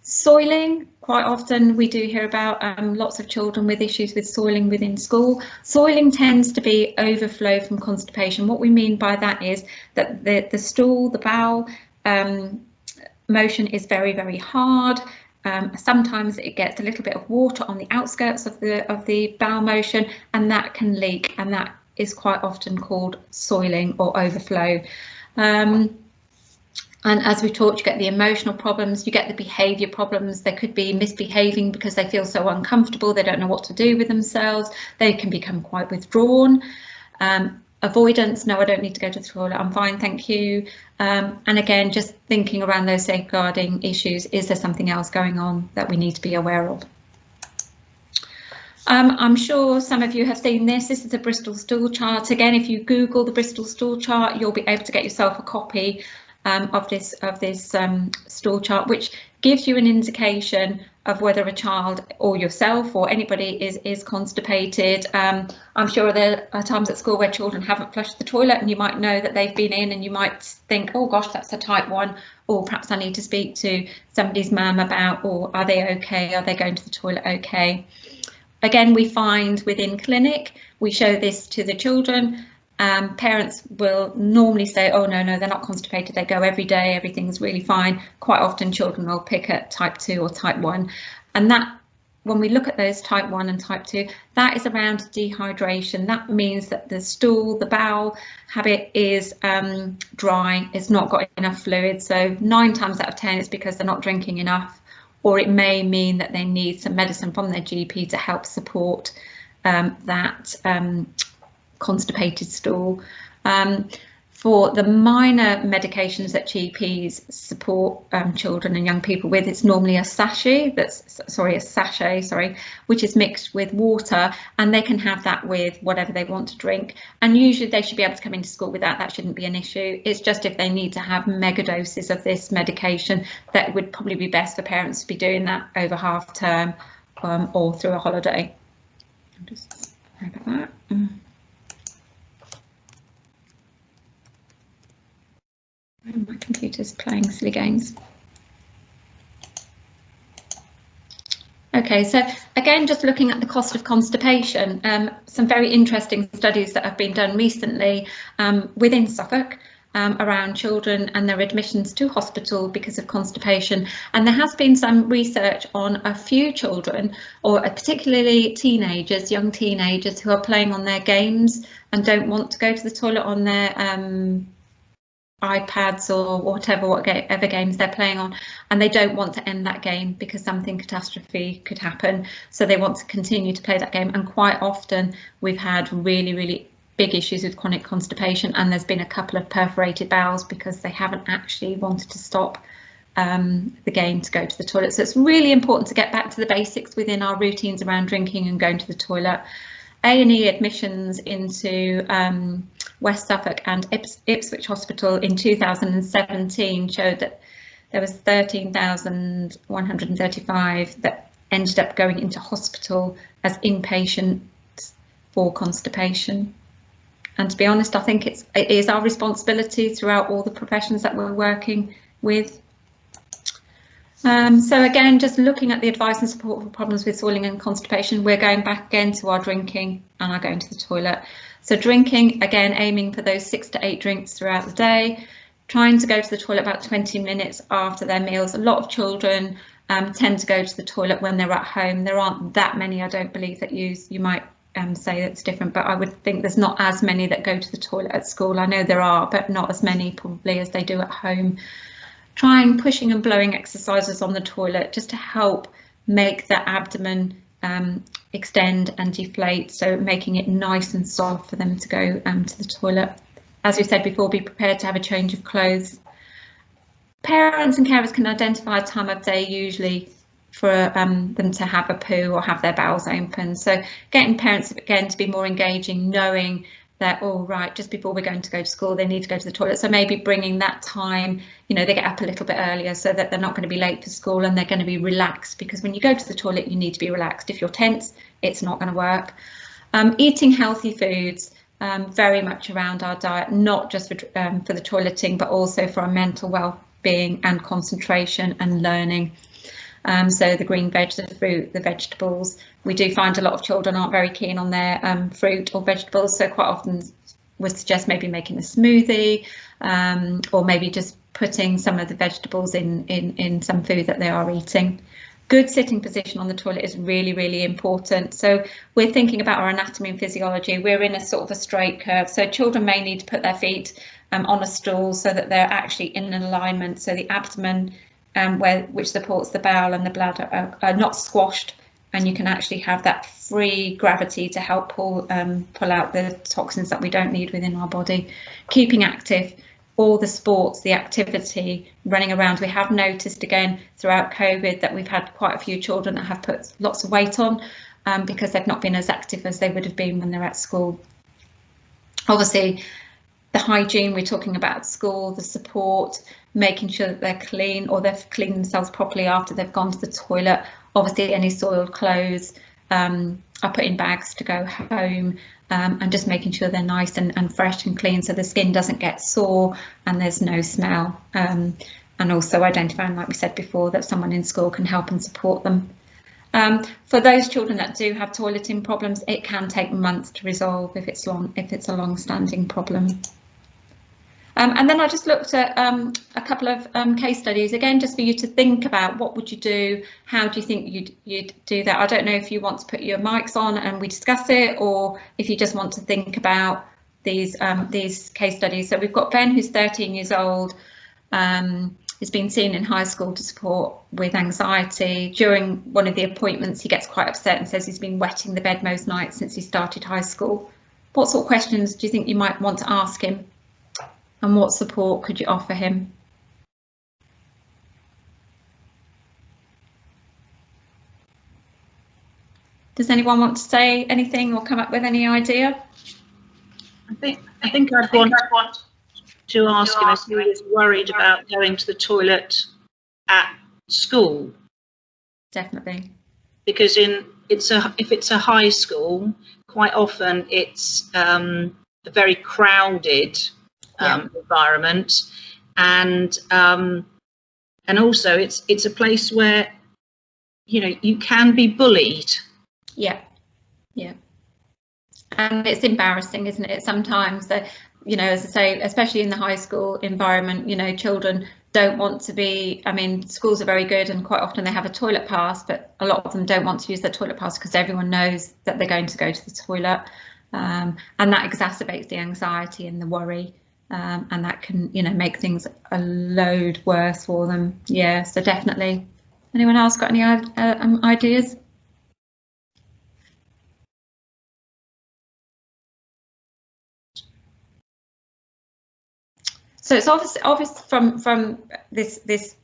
Soiling, quite often we do hear about lots of children with issues with soiling within school. Soiling tends to be overflow from constipation. What we mean by that is that the stool, the bowel motion is very, very hard. Sometimes it gets a little bit of water on the outskirts of the bowel motion, and that can leak, and that is quite often called soiling or overflow. And as we talked, you get the emotional problems, you get the behaviour problems. They could be misbehaving because they feel so uncomfortable, they don't know what to do with themselves. They can become quite withdrawn. Avoidance, no, I don't need to go to the toilet, I'm fine, thank you. And again, just thinking around those safeguarding issues, is there something else going on that we need to be aware of? I'm sure some of you have seen this. This is a Bristol stool chart. Again, if you Google the Bristol stool chart, you'll be able to get yourself a copy of this stool chart, which gives you an indication of whether a child or yourself or anybody is constipated. I'm sure there are times at school where children haven't flushed the toilet, and you might know that they've been in, and you might think, oh gosh, that's a type 1, or perhaps I need to speak to somebody's mum about, or are they okay, are they going to the toilet okay? Again, we find within clinic, we show this to the children. Parents will normally say, oh no, they're not constipated, they go every day, everything's really fine. Quite often children will pick at type 2 or type 1, and that, when we look at those type 1 and type 2, that is around dehydration. That means that the stool, the bowel habit is dry, it's not got enough fluid. So 9 times out of 10 it's because they're not drinking enough, or it may mean that they need some medicine from their GP to help support that constipated stool. For the minor medications that GPs support children and young people with, it's normally a sachet, which is mixed with water, and they can have that with whatever they want to drink, and usually they should be able to come into school with that. That shouldn't be an issue. It's just if they need to have mega doses of this medication, that would probably be best for parents to be doing that over half term or through a holiday. I'm just sorry about that. My computer's playing silly games. Okay, so again, just looking at the cost of constipation, some very interesting studies that have been done recently within Suffolk around children and their admissions to hospital because of constipation. And there has been some research on a few children, or particularly teenagers, young teenagers, who are playing on their games and don't want to go to the toilet on their iPads or whatever games they're playing on, and they don't want to end that game because something catastrophe could happen, so they want to continue to play that game. And quite often we've had really big issues with chronic constipation, and there's been a couple of perforated bowels because they haven't actually wanted to stop the game to go to the toilet. So it's really important to get back to the basics within our routines around drinking and going to the toilet. A&E admissions into West Suffolk and Ipswich Hospital in 2017 showed that there was 13,135 that ended up going into hospital as inpatients for constipation. And to be honest, I think it is our responsibility throughout all the professions that we're working with. So again, just looking at the advice and support for problems with soiling and constipation, we're going back again to our drinking and our going to the toilet. So drinking, again, aiming for those 6 to 8 drinks throughout the day, trying to go to the toilet about 20 minutes after their meals. A lot of children tend to go to the toilet when they're at home. There aren't that many, I don't believe, that use. You might say that's different, but I would think there's not as many that go to the toilet at school. I know there are, but not as many probably as they do at home. Trying pushing and blowing exercises on the toilet just to help make the abdomen extend and deflate, so making it nice and soft for them to go to the toilet. As we said before, be prepared to have a change of clothes. parents and carers can identify a time of day usually for them to have a poo or have their bowels open. So getting parents again to be more engaging, knowing that, all right, just before we're going to go to school, they need to go to the toilet. So maybe bringing that time, you know, they get up a little bit earlier so that they're not going to be late for school and they're going to be relaxed, because when you go to the toilet, you need to be relaxed. If you're tense, it's not going to work. Eating healthy foods, very much around our diet, not just for the toileting, but also for our mental well-being and concentration and learning. So the green veg, the fruit, the vegetables. We do find a lot of children aren't very keen on their fruit or vegetables, so quite often would suggest maybe making a smoothie, or maybe just putting some of the vegetables in some food that they are eating. Good sitting position on the toilet is really, really important. So we're thinking about our anatomy and physiology. We're in a sort of a straight curve, so children may need to put their feet on a stool so that they're actually in an alignment, so the abdomen which supports the bowel and the bladder are not squashed, and you can actually have that free gravity to help pull out the toxins that we don't need within our body. Keeping active, all the sports, the activity, running around. We have noticed again throughout COVID that we've had quite a few children that have put lots of weight on because they've not been as active as they would have been when they're at school. Obviously, the hygiene we're talking about at school, the support, making sure that they're clean or they've cleaned themselves properly after they've gone to the toilet. Obviously, any soiled clothes are put in bags to go home, and just making sure they're nice and fresh and clean so the skin doesn't get sore and there's no smell. And also identifying, like we said before, that someone in school can help and support them. For those children that do have toileting problems, it can take months to resolve if it's a long-standing problem. And then I just looked at a couple of case studies, again, just for you to think about what would you do, how do you think you'd do that. I don't know if you want to put your mics on and we discuss it, or if you just want to think about these case studies. So we've got Ben, who's 13 years old, has been seen in high school to support with anxiety. During one of the appointments, he gets quite upset and says he's been wetting the bed most nights since he started high school. What sort of questions do you think you might want to ask him? And what support could you offer him? Does anyone want to say anything or come up with any idea? I think I'd want to ask him if he was worried about going to the toilet at school. Definitely. Because if it's a high school, quite often it's a very crowded environment, and also it's a place where, you know, you can be bullied. Yeah, and it's embarrassing, isn't it, sometimes, that, you know, as I say, especially in the high school environment, you know, children don't want to be, I mean, schools are very good and quite often they have a toilet pass, but a lot of them don't want to use their toilet pass because everyone knows that they're going to go to the toilet, and that exacerbates the anxiety and the worry. And that can, you know, make things a load worse for them. Yeah, so definitely. Anyone else got any ideas? So it's obvious from this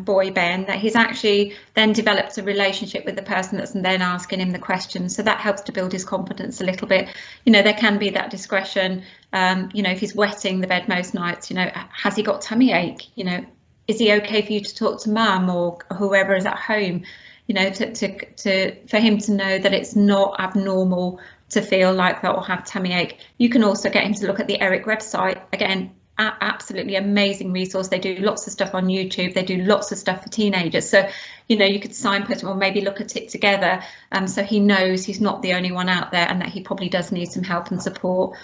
boy, Ben, that he's actually then developed a relationship with the person that's then asking him the question. So that helps to build his confidence a little bit. You know, there can be that discretion. You know, if he's wetting the bed most nights, you know, has he got tummy ache? You know, is he okay for you to talk to mum or whoever is at home? You know, for him to know that it's not abnormal to feel like that or have tummy ache. You can also get him to look at the ERIC website. Again, absolutely amazing resource. They do lots of stuff on YouTube. They do lots of stuff for teenagers. So, you know, you could signpost him or maybe look at it together, so he knows he's not the only one out there and that he probably does need some help and support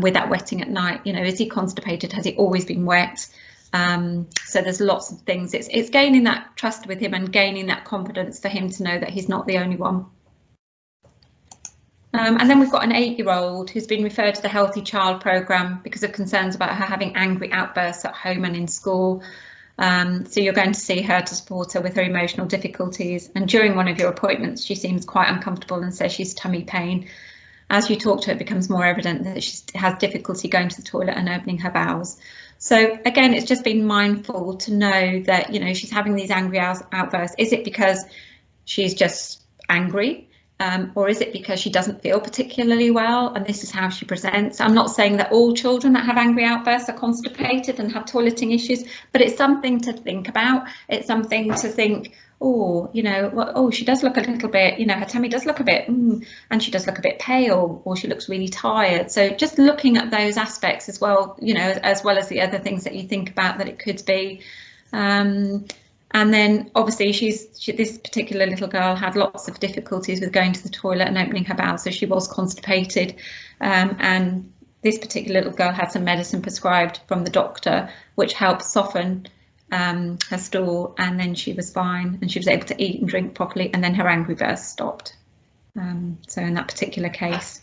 with that wetting at night. You know, is he constipated? Has he always been wet? So there's lots of things. It's gaining that trust with him and gaining that confidence for him to know that he's not the only one. And then we've got an 8-year-old who's been referred to the Healthy Child programme because of concerns about her having angry outbursts at home and in school. So you're going to see her to support her with her emotional difficulties. And during one of your appointments, she seems quite uncomfortable and says she's tummy pain. as you talk to her, it becomes more evident that she has difficulty going to the toilet and opening her bowels. So again, it's just being mindful to know that, you know, she's having these angry outbursts. Is it because she's just angry? Or is it because she doesn't feel particularly well and this is how she presents? I'm not saying that all children that have angry outbursts are constipated and have toileting issues, but it's something to think about. It's something to think, oh, you know, well, oh, she does look a little bit, you know, her tummy does look a bit, and she does look a bit pale, or she looks really tired. So just looking at those aspects as well, you know, as well as the other things that you think about that it could be. And then obviously this particular little girl had lots of difficulties with going to the toilet and opening her bowel, so she was constipated. And this particular little girl had some medicine prescribed from the doctor, which helped soften her stool, and then she was fine and she was able to eat and drink properly, and then her angry burst stopped. So in that particular case.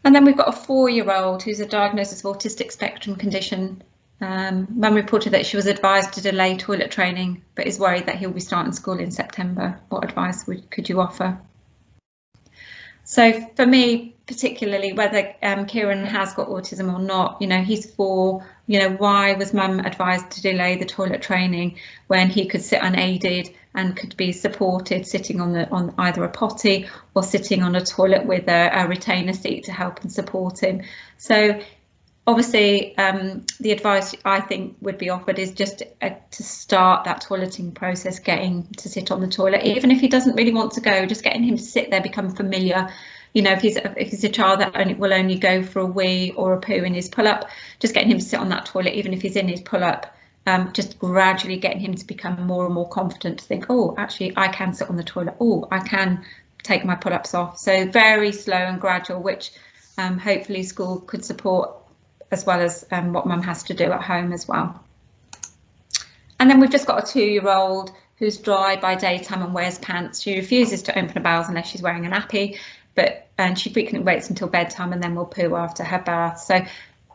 And then we've got a 4-year-old who's a diagnosis of autistic spectrum condition. Mum reported that she was advised to delay toilet training, but is worried that he'll be starting school in September. What advice could you offer? So for me, particularly, whether Kieran has got autism or not, you know, he's 4. You know, why was Mum advised to delay the toilet training when he could sit unaided and could be supported sitting on either a potty or sitting on a toilet with a retainer seat to help and support him? So obviously, the advice I think would be offered is just to start that toileting process, getting to sit on the toilet, even if he doesn't really want to go, just getting him to sit there, become familiar. You know, if he's a child that will only go for a wee or a poo in his pull-up, just getting him to sit on that toilet, even if he's in his pull-up, just gradually getting him to become more and more confident to think, oh, actually, I can sit on the toilet. Oh, I can take my pull-ups off. So very slow and gradual, which hopefully school could support, as well as what Mum has to do at home as well. And then we've just got a 2-year-old who's dry by daytime and wears pants. She refuses to open her bowels unless she's wearing a nappy, and she frequently waits until bedtime and then will poo after her bath. So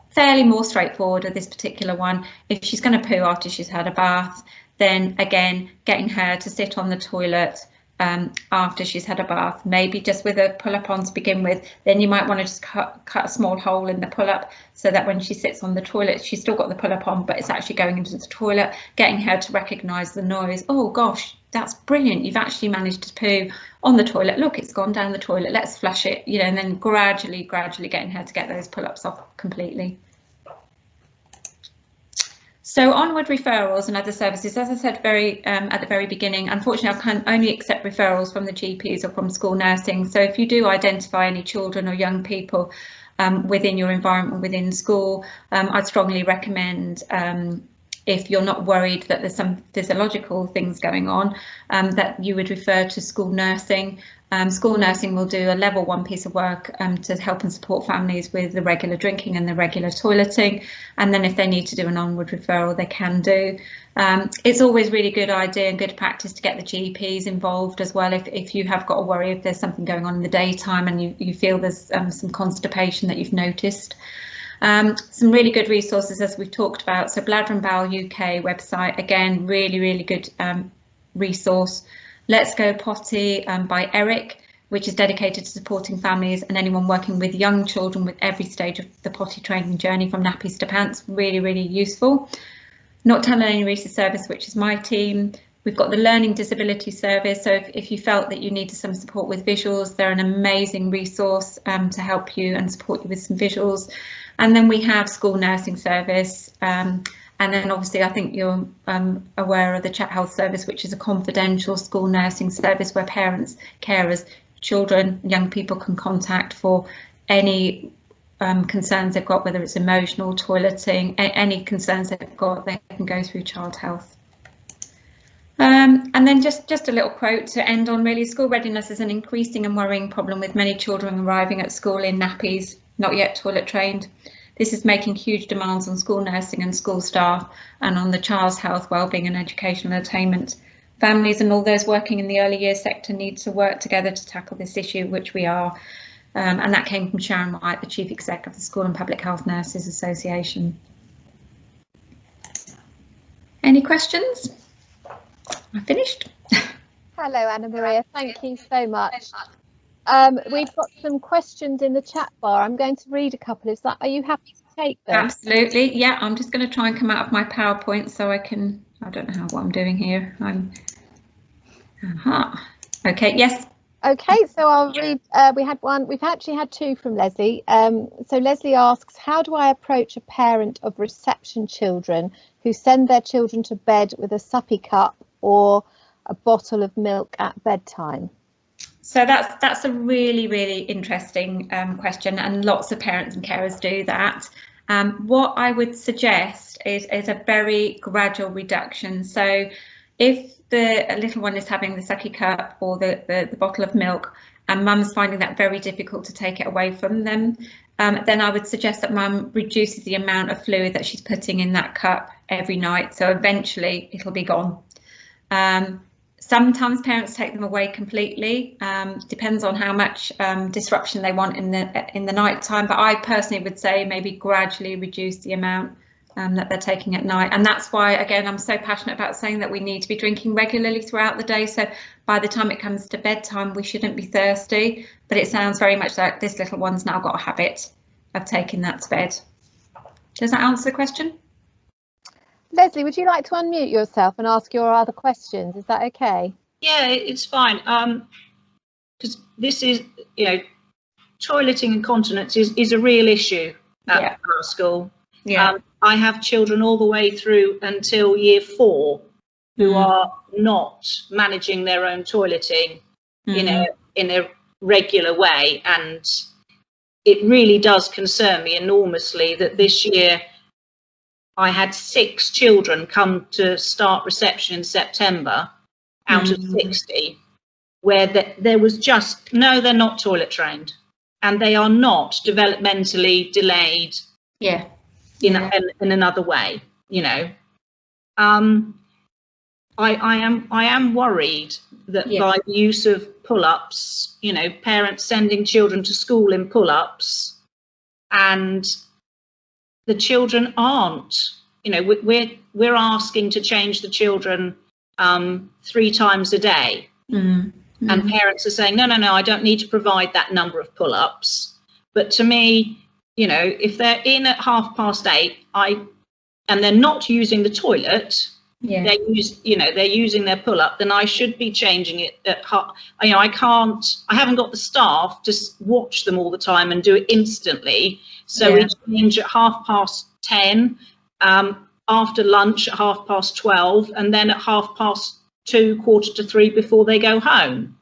fairly more straightforward with this particular one. If she's going to poo after she's had a bath, then again, getting her to sit on the toilet after she's had a bath, maybe just with a pull-up on to begin with. Then you might want to just cut a small hole in the pull-up so that when she sits on the toilet, she's still got the pull-up on, but it's actually going into the toilet, getting her to recognise the noise. Oh gosh, that's brilliant, you've actually managed to poo on the toilet. Look, it's gone down the toilet, let's flush it, you know, and then gradually getting her to get those pull-ups off completely. So onward referrals and other services, as I said at the very beginning, unfortunately I can only accept referrals from the GPs or from school nursing. So if you do identify any children or young people within your environment within school, I'd strongly recommend, if you're not worried that there's some physiological things going on, that you would refer to school nursing. School nursing will do a level 1 piece of work to help and support families with the regular drinking and the regular toileting, and then if they need to do an onward referral, they can do. It's always really good idea and good practice to get the GPs involved as well if you have got a worry, if there's something going on in the daytime and you feel there's some constipation that you've noticed. Some really good resources as we've talked about, so Bladder and Bowel UK website, again, really good resource. Let's Go Potty by Eric, which is dedicated to supporting families and anyone working with young children with every stage of the potty training journey from nappies to pants. Really useful. Nocturnal Enuresis service, which is my team. We've got the Learning Disability Service, so if you felt that you needed some support with visuals, they're an amazing resource to help you and support you with some visuals. And then we have School Nursing Service, and then obviously I think you're aware of the Chat Health Service, which is a confidential school nursing service where parents, carers, children, young people can contact for any concerns they've got, whether it's emotional, toileting, any concerns they've got, they can go through Child Health. And then just a little quote to end on, really. School readiness is an increasing and worrying problem with many children arriving at school in nappies, not yet toilet trained. This is making huge demands on school nursing and school staff and on the child's health, wellbeing and educational attainment. Families and all those working in the early years sector need to work together to tackle this issue, which we are. And that came from Sharon White, the Chief Exec of the School and Public Health Nurses Association. Any questions? I'm finished. Hello, Anna Maria. Thank you so much. We've got some questions in the chat bar. I'm going to read a couple. Are you happy to take them? Absolutely. Yeah, I'm just going to try and come out of my PowerPoint so I can. I don't know what I'm doing here. Okay. Yes. Okay, so I'll read. We've actually had two from Leslie. So Leslie asks, how do I approach a parent of reception children who send their children to bed with a suppy cup or a bottle of milk at bedtime? So that's a really, really interesting question, and lots of parents and carers do that. What I would suggest is a very gradual reduction. So if the little one is having the sucky cup or the bottle of milk and mum's finding that very difficult to take it away from them, then I would suggest that mum reduces the amount of fluid that she's putting in that cup every night. So eventually it'll be gone. Sometimes parents take them away completely. Depends on how much disruption they want in the night time. But I personally would say maybe gradually reduce the amount that they're taking at night. And that's why, again, I'm so passionate about saying that we need to be drinking regularly throughout the day. So by the time it comes to bedtime, we shouldn't be thirsty. But it sounds very much like this little one's now got a habit of taking that to bed. Does that answer the question? Leslie, would you like to unmute yourself and ask your other questions? Is that okay? Yeah, it's fine. Because this is, toileting and continence is a real issue at our school. Yeah. I have children all the way through until year 4 who are not managing their own toileting, in a regular way, and it really does concern me enormously that this year I had 6 children come to start reception in September out of 60, where there was just, no, they're not toilet trained and they are not developmentally delayed in another way, I am worried that by the use of pull-ups, parents sending children to school in pull-ups, and the children aren't, we're asking to change the children 3 times a day. And parents are saying, no, I don't need to provide that number of pull-ups. But to me, if they're in at 8:30, and they're not using the toilet, they're using their pull-up, then I should be changing it at I haven't got the staff to watch them all the time and do it instantly. So we change at 10:30, after lunch at 12:30, and then at 2:15, 2:45 before they go home.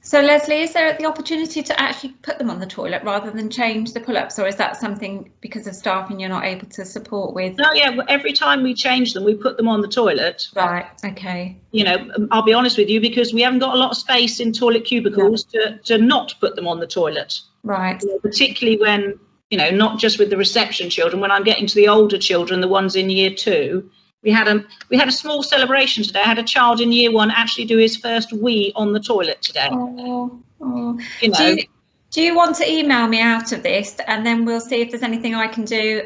So Leslie, is there the opportunity to actually put them on the toilet rather than change the pull-ups, or is that something because of staffing you're not able to support with? No, every time we change them, we put them on the toilet. Right, okay. I'll be honest with you, because we haven't got a lot of space in toilet cubicles to not put them on the toilet. Right. Particularly when, not just with the reception children, when I'm getting to the older children, the ones in year 2, we had a small celebration today. I had a child in year 1 actually do his first wee on the toilet today. Do you want to email me out of this, and then we'll see if there's anything I can do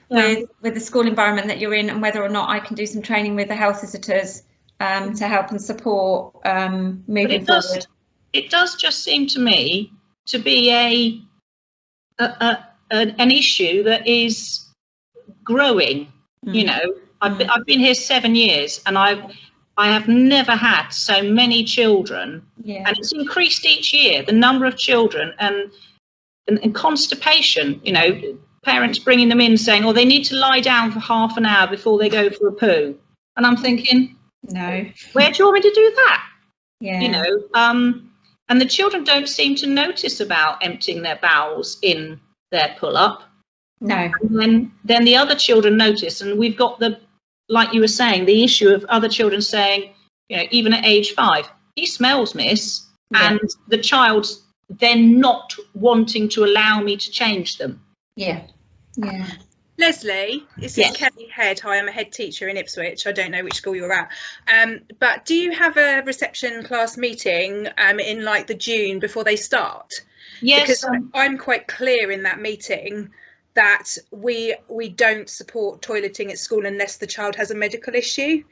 with the school environment that you're in, and whether or not I can do some training with the health visitors to help and support moving forward. It does just seem to me to be an issue that is growing. I've been here 7 years, and I have never had so many children, and it's increased each year, the number of children, and constipation, parents bringing them in saying, they need to lie down for half an hour before they go for a poo. And I'm thinking, no, where do you want me to do that? And the children don't seem to notice about emptying their bowels in their pull-up. No. And then the other children notice, and we've got like you were saying, the issue of other children saying, even at age 5, he smells, miss, and the child's then not wanting to allow me to change them. Leslie, this is Kelly Head. Hi, I'm a head teacher in Ipswich. I don't know which school you're at. But do you have a reception class meeting in like the June before they start? Yes. Because I'm quite clear in that meeting that we don't support toileting at school unless the child has a medical issue.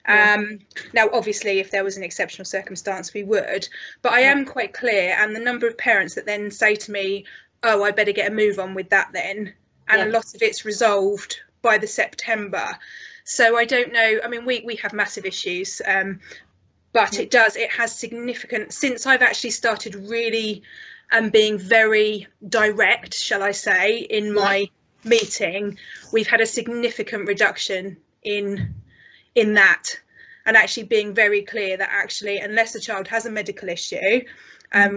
Now, obviously, if there was an exceptional circumstance, we would, but I am quite clear, and the number of parents that then say to me, oh, I better get a move on with that then, and a lot of it's resolved by the September. So I don't know, I mean, we have massive issues, but it has significant, since I've actually started really being very direct, shall I say, in my meeting, we've had a significant reduction in that, and actually being very clear that actually, unless a child has a medical issue,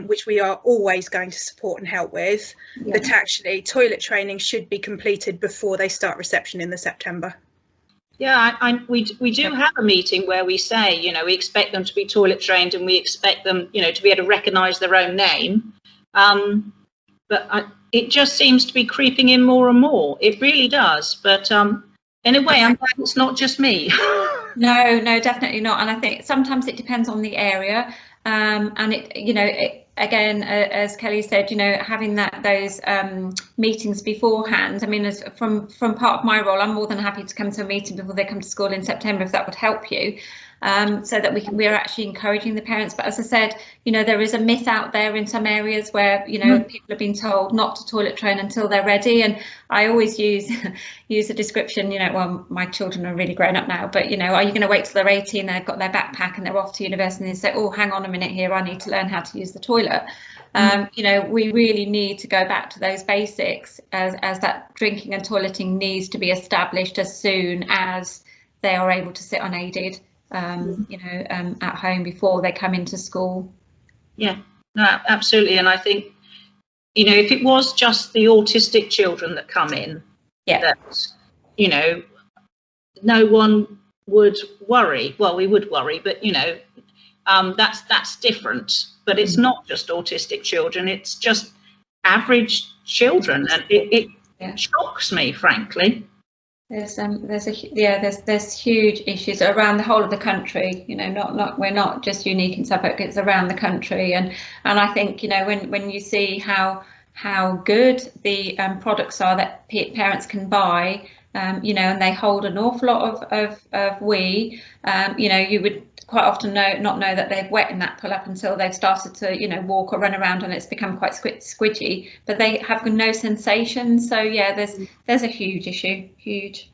which we are always going to support and help with, that actually toilet training should be completed before they start reception in the September. Yeah, we do have a meeting where we say, you know, we expect them to be toilet trained, and we expect them, you know, to be able to recognise their own name. But it just seems to be creeping in more and more. It really does. But in a way, I'm glad it's not just me. No, definitely not. And I think sometimes it depends on the area. And it, you know, again, as Kelly said, you know, having those meetings beforehand. I mean, as from part of my role, I'm more than happy to come to a meeting before they come to school in September, if that would help you, so that we are actually encouraging the parents. But as I said, you know, there is a myth out there in some areas where, you know, people have been told not to toilet train until they're ready. And I always use a description, you know, well, my children are really grown up now, but, you know, are you going to wait till they're 18, they've got their backpack and they're off to university, and they say, oh, hang on a minute here, I need to learn how to use the toilet. You know, we really need to go back to those basics, as that drinking and toileting needs to be established as soon as they are able to sit unaided, you know, at home before they come into school. Yeah, no, absolutely. And I think, you know, if it was just the autistic children that come in, that, you know, no one would worry. Well, we would worry, but, you know, that's different. But it's not just autistic children, it's just average children, and it shocks me, frankly. There's huge issues around the whole of the country. You know, we're not just unique in Suffolk, it's around the country. And I think, you know, when you see how good the products are that parents can buy, you know, and they hold an awful lot of wee, you know, you would quite often not know that they've wet in that pull up until they've started to, you know, walk or run around and it's become quite squidgy, but they have no sensation. So yeah, there's a huge issue, huge.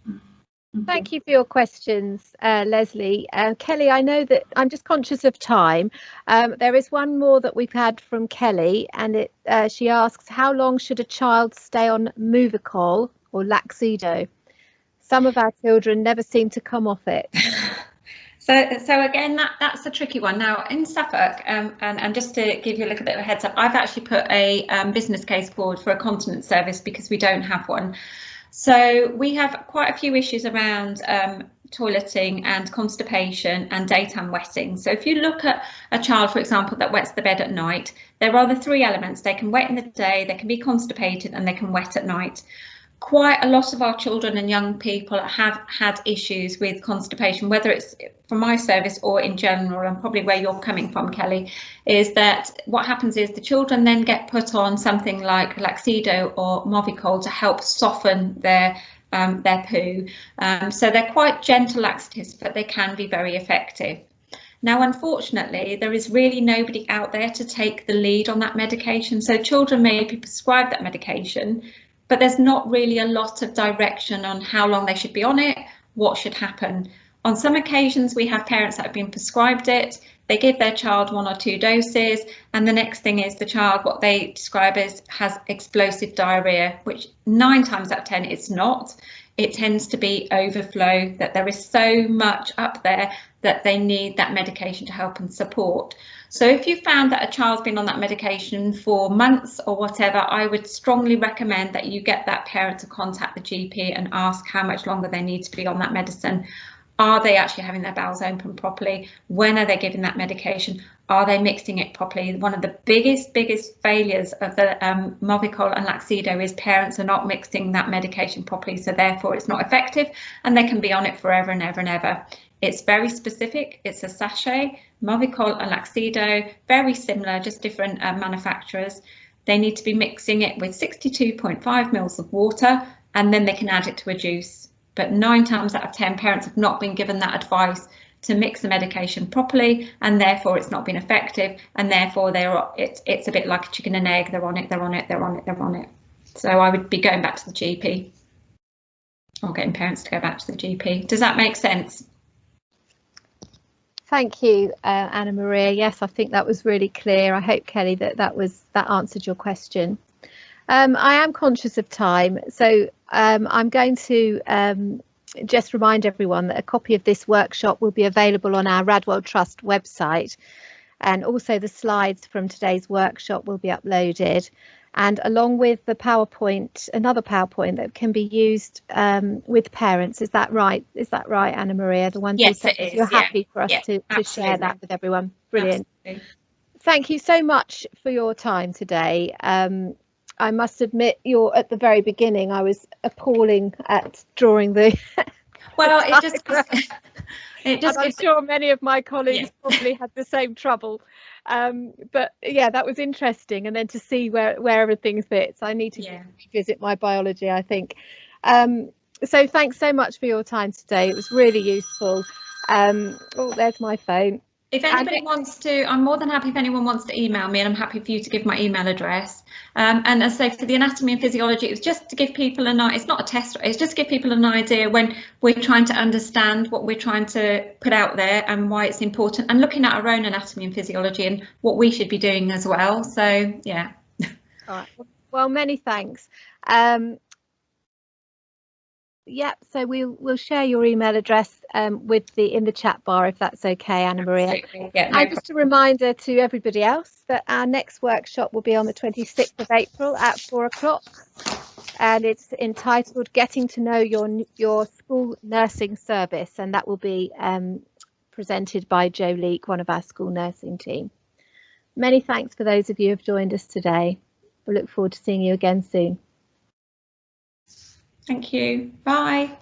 Thank you for your questions, Leslie. Kelly, I know that I'm just conscious of time. There is one more that we've had from Kelly, and she asks, how long should a child stay on Movicol or Laxido? Some of our children never seem to come off it. So again, that's a tricky one. Now in Suffolk, and just to give you a little bit of a heads up, I've actually put a business case forward for a continence service because we don't have one. So we have quite a few issues around toileting and constipation and daytime wetting. So if you look at a child, for example, that wets the bed at night, there are the three elements. They can wet in the day, they can be constipated, and they can wet at night. Quite a lot of our children and young people have had issues with constipation, whether it's from my service or in general, and probably where you're coming from, Kelly, is that what happens is the children then get put on something like Laxido or Movicol to help soften their poo. So they're quite gentle laxatives, but they can be very effective. Now, unfortunately, there is really nobody out there to take the lead on that medication. So children may be prescribed that medication, but there's not really a lot of direction on how long they should be on it, what should happen. On some occasions, we have parents that have been prescribed it, they give their child 1 or 2 doses, and the next thing is the child, what they describe as has explosive diarrhea, which 9 times out of 10 it's not. It tends to be overflow, that there is so much up there that they need that medication to help and support. So if you found that a child's been on that medication for months or whatever, I would strongly recommend that you get that parent to contact the GP and ask how much longer they need to be on that medicine. Are they actually having their bowels open properly? When are they giving that medication? Are they mixing it properly? One of the biggest failures of the Movicol and Laxido is parents are not mixing that medication properly, so therefore it's not effective and they can be on it forever and ever and ever. It's very specific, it's a sachet. Movicol and Laxido, very similar, just different manufacturers. They need to be mixing it with 62.5 mils of water, and then they can add it to a juice. But 9 times out of 10 parents have not been given that advice to mix the medication properly, and therefore it's not been effective, and therefore it's a bit like a chicken and egg. They're on it. So I would be going back to the GP, or getting parents to go back to the GP. Does that make sense? Thank you, Anna Maria. Yes, I think that was really clear. I hope, Kelly, that answered your question. I am conscious of time, so I'm going to just remind everyone that a copy of this workshop will be available on our Radwell Trust website, and also the slides from today's workshop will be uploaded, and along with the PowerPoint, another PowerPoint that can be used with parents. Is that right? Is that right, Anna Maria? The one yes, it is. You're happy for us to share that with everyone. Brilliant. Absolutely. Thank you so much for your time today. I must admit, at the very beginning, I was appalling at drawing the. Well, I'm sure many of my colleagues probably had the same trouble. But yeah, that was interesting. And then to see where everything fits, I need to revisit my biology, I think. So thanks so much for your time today. It was really useful. Oh, there's my phone. If anybody wants to, I'm more than happy if anyone wants to email me, and I'm happy for you to give my email address. And as I say, for the anatomy and physiology, it's just to give people it's not a test, it's just to give people an idea when we're trying to understand what we're trying to put out there and why it's important, and looking at our own anatomy and physiology and what we should be doing as well. So, yeah. All right. Well, many thanks. Yep, so we'll share your email address in the chat bar, if that's okay, Anna Maria. Yeah, and just a reminder to everybody else that our next workshop will be on the 26th of April at 4 o'clock, and it's entitled Getting to Know Your School Nursing Service, and that will be presented by Jo Leek, one of our school nursing team. Many thanks for those of you who have joined us today. We look forward to seeing you again soon. Thank you. Bye.